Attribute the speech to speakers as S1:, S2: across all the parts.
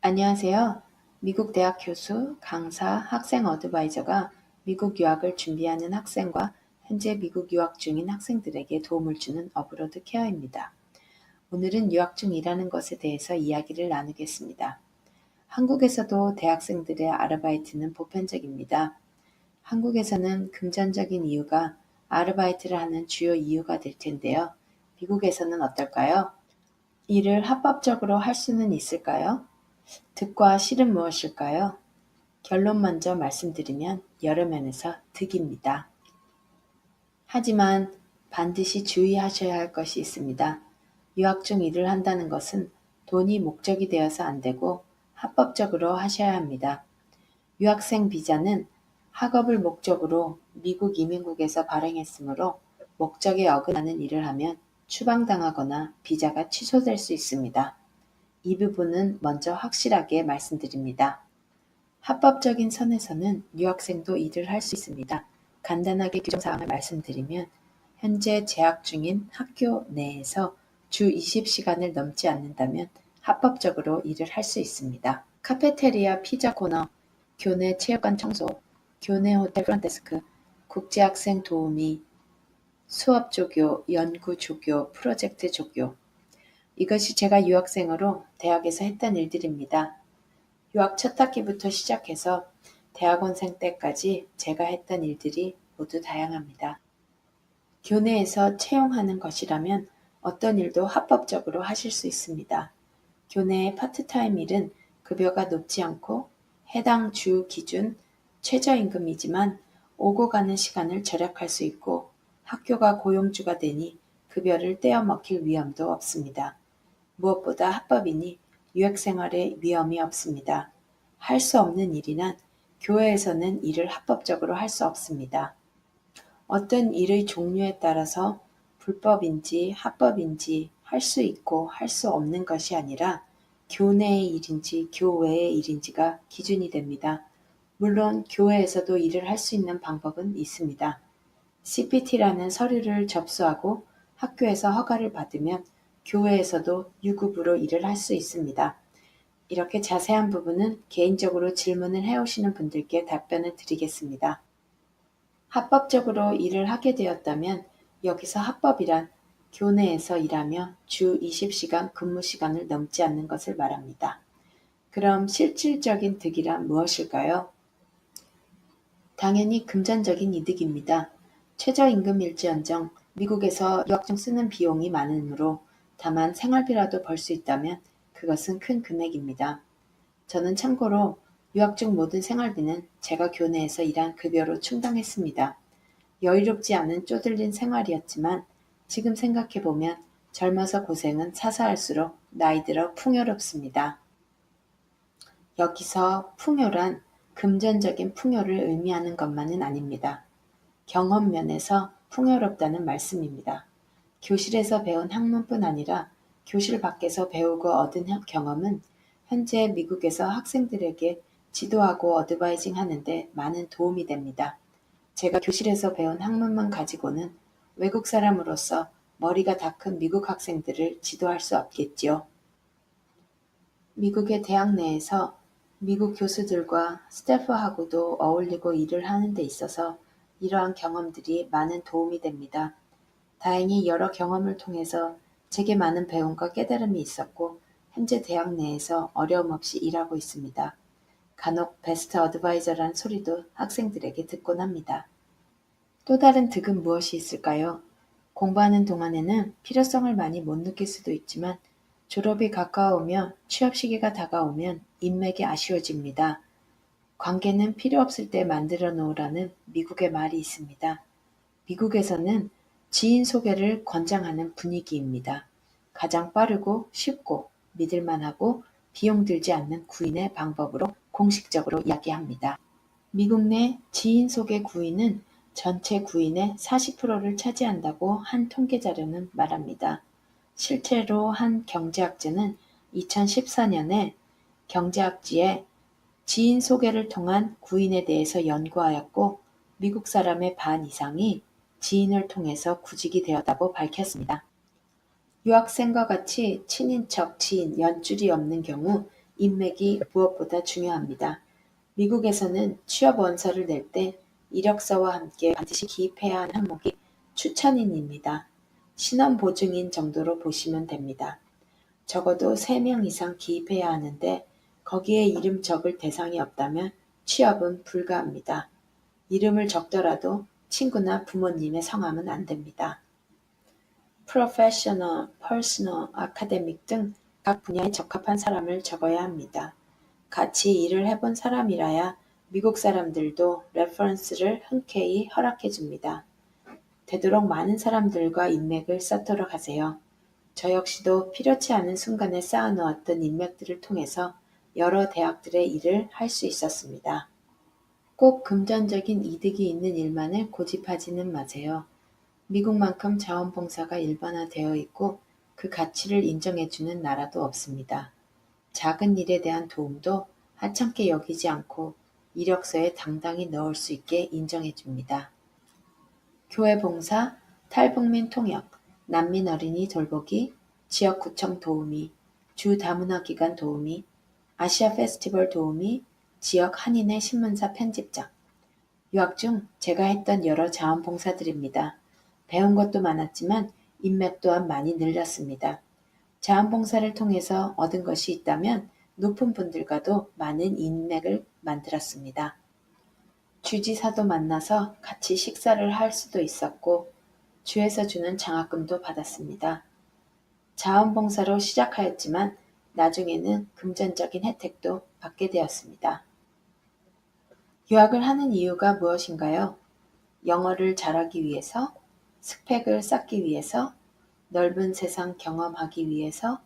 S1: 안녕하세요. 미국 대학 교수, 강사, 학생 어드바이저가 미국 유학을 준비하는 학생과 현재 미국 유학 중인 학생들에게 도움을 주는 어브로드 케어입니다. 오늘은 유학 중이라는 것에 대해서 이야기를 나누겠습니다. 한국에서도 대학생들의 아르바이트는 보편적입니다. 한국에서는 금전적인 이유가 아르바이트를 하는 주요 이유가 될 텐데요. 미국에서는 어떨까요? 일을 합법적으로 할 수는 있을까요? 득과 실은 무엇일까요? 결론 먼저 말씀드리면 여러 면에서 득입니다. 하지만 반드시 주의하셔야 할 것이 있습니다. 유학 중 일을 한다는 것은 돈이 목적이 되어서 안 되고 합법적으로 하셔야 합니다. 유학생 비자는 학업을 목적으로 미국 이민국에서 발행했으므로 목적에 어긋나는 일을 하면 추방당하거나 비자가 취소될 수 있습니다. 이 부분은 먼저 확실하게 말씀드립니다. 합법적인 선에서는 유학생도 일을 할 수 있습니다. 간단하게 규정사항을 말씀드리면 현재 재학 중인 학교 내에서 주 20시간을 넘지 않는다면 합법적으로 일을 할 수 있습니다. 카페테리아 피자 코너, 교내 체육관 청소, 교내 호텔 프런트데스크, 국제학생 도우미, 수업 조교, 연구 조교, 프로젝트 조교. 이것이 제가 유학생으로 대학에서 했던 일들입니다. 유학 첫 학기부터 시작해서 대학원생 때까지 제가 했던 일들이 모두 다양합니다. 교내에서 채용하는 것이라면 어떤 일도 합법적으로 하실 수 있습니다. 교내의 파트타임 일은 급여가 높지 않고 해당 주 기준 최저임금이지만 오고 가는 시간을 절약할 수 있고 학교가 고용주가 되니 급여를 떼어먹힐 위험도 없습니다. 무엇보다 합법이니 유학생활에 위험이 없습니다. 할 수 없는 일이란 교회에서는 일을 합법적으로 할 수 없습니다. 어떤 일의 종류에 따라서 불법인지 합법인지 할 수 있고 할 수 없는 것이 아니라 교내의 일인지 교외의 일인지가 기준이 됩니다. 물론 교회에서도 일을 할 수 있는 방법은 있습니다. CPT라는 서류를 접수하고 학교에서 허가를 받으면 교회에서도 유급으로 일을 할 수 있습니다. 이렇게 자세한 부분은 개인적으로 질문을 해오시는 분들께 답변을 드리겠습니다. 합법적으로 일을 하게 되었다면 여기서 합법이란 교내에서 일하며 주 20시간 근무 시간을 넘지 않는 것을 말합니다. 그럼 실질적인 득이란 무엇일까요? 당연히 금전적인 이득입니다. 최저임금일지언정 미국에서 유학 중 쓰는 비용이 많으므로 다만 생활비라도 벌 수 있다면 그것은 큰 금액입니다. 저는 참고로 유학 중 모든 생활비는 제가 교내에서 일한 급여로 충당했습니다. 여유롭지 않은 쪼들린 생활이었지만 지금 생각해보면 젊어서 고생은 사사할수록 나이 들어 풍요롭습니다. 여기서 풍요란 금전적인 풍요를 의미하는 것만은 아닙니다. 경험 면에서 풍요롭다는 말씀입니다. 교실에서 배운 학문뿐 아니라 교실 밖에서 배우고 얻은 경험은 현재 미국에서 학생들에게 지도하고 어드바이징 하는데 많은 도움이 됩니다. 제가 교실에서 배운 학문만 가지고는 외국 사람으로서 머리가 다 큰 미국 학생들을 지도할 수 없겠지요. 미국의 대학 내에서 미국 교수들과 스태프하고도 어울리고 일을 하는 데 있어서 이러한 경험들이 많은 도움이 됩니다. 다행히 여러 경험을 통해서 제게 많은 배움과 깨달음이 있었고 현재 대학 내에서 어려움 없이 일하고 있습니다. 간혹 베스트 어드바이저란 소리도 학생들에게 듣곤 합니다. 또 다른 득은 무엇이 있을까요? 공부하는 동안에는 필요성을 많이 못 느낄 수도 있지만 졸업이 가까우며 취업 시기가 다가오면 인맥이 아쉬워집니다. 관계는 필요 없을 때 만들어 놓으라는 미국의 말이 있습니다. 미국에서는 지인 소개를 권장하는 분위기입니다. 가장 빠르고 쉽고 믿을만하고 비용 들지 않는 구인의 방법으로 공식적으로 이야기합니다. 미국 내 지인 소개 구인은 전체 구인의 40%를 차지한다고 한 통계 자료는 말합니다. 실제로 한 경제학자는 2014년에 경제학지에 지인 소개를 통한 구인에 대해서 연구하였고 미국 사람의 반 이상이 지인을 통해서 구직이 되었다고 밝혔습니다. 유학생과 같이 친인척, 지인, 연줄이 없는 경우 인맥이 무엇보다 중요합니다. 미국에서는 취업 원서를 낼 때 이력서와 함께 반드시 기입해야 하는 항목이 추천인입니다. 신원 보증인 정도로 보시면 됩니다. 적어도 3명 이상 기입해야 하는데 거기에 이름 적을 대상이 없다면 취업은 불가합니다. 이름을 적더라도 친구나 부모님의 성함은 안 됩니다. 프로페셔널, 퍼스널, 아카데믹 등 각 분야에 적합한 사람을 적어야 합니다. 같이 일을 해본 사람이라야 미국 사람들도 레퍼런스를 흔쾌히 허락해 줍니다. 되도록 많은 사람들과 인맥을 쌓도록 하세요. 저 역시도 필요치 않은 순간에 쌓아놓았던 인맥들을 통해서 여러 대학들의 일을 할 수 있었습니다. 꼭 금전적인 이득이 있는 일만을 고집하지는 마세요. 미국만큼 자원봉사가 일반화되어 있고 그 가치를 인정해주는 나라도 없습니다. 작은 일에 대한 도움도 하찮게 여기지 않고 이력서에 당당히 넣을 수 있게 인정해줍니다. 교회 봉사, 탈북민 통역, 난민 어린이 돌보기, 지역구청 도우미, 주 다문화 기관 도우미, 아시아 페스티벌 도우미, 지역 한인회 신문사 편집장. 유학 중 제가 했던 여러 자원봉사들입니다. 배운 것도 많았지만 인맥 또한 많이 늘렸습니다. 자원봉사를 통해서 얻은 것이 있다면 높은 분들과도 많은 인맥을 만들었습니다. 주지사도 만나서 같이 식사를 할 수도 있었고 주에서 주는 장학금도 받았습니다. 자원봉사로 시작하였지만 나중에는 금전적인 혜택도 받게 되었습니다. 유학을 하는 이유가 무엇인가요? 영어를 잘하기 위해서, 스펙을 쌓기 위해서, 넓은 세상 경험하기 위해서,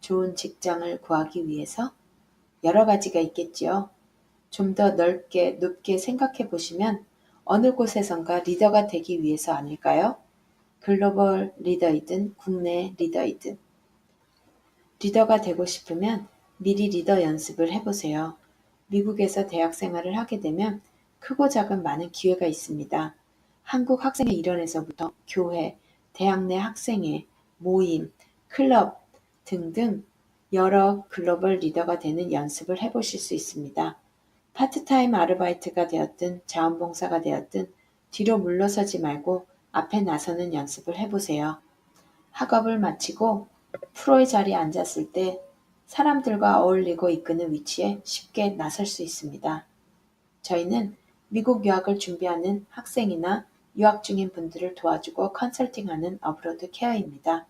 S1: 좋은 직장을 구하기 위해서 여러 가지가 있겠지요. 좀 더 넓게 높게 생각해 보시면 어느 곳에선가 리더가 되기 위해서 아닐까요? 글로벌 리더이든 국내 리더이든. 리더가 되고 싶으면 미리 리더 연습을 해보세요. 미국에서 대학 생활을 하게 되면 크고 작은 많은 기회가 있습니다. 한국 학생회 일원에서부터 교회, 대학 내 학생회, 모임, 클럽 등등 여러 글로벌 리더가 되는 연습을 해보실 수 있습니다. 파트타임 아르바이트가 되었든 자원봉사가 되었든 뒤로 물러서지 말고 앞에 나서는 연습을 해보세요. 학업을 마치고 프로의 자리에 앉았을 때 사람들과 어울리고 이끄는 위치에 쉽게 나설 수 있습니다. 저희는 미국 유학을 준비하는 학생이나 유학 중인 분들을 도와주고 컨설팅하는 어브로드 케어입니다.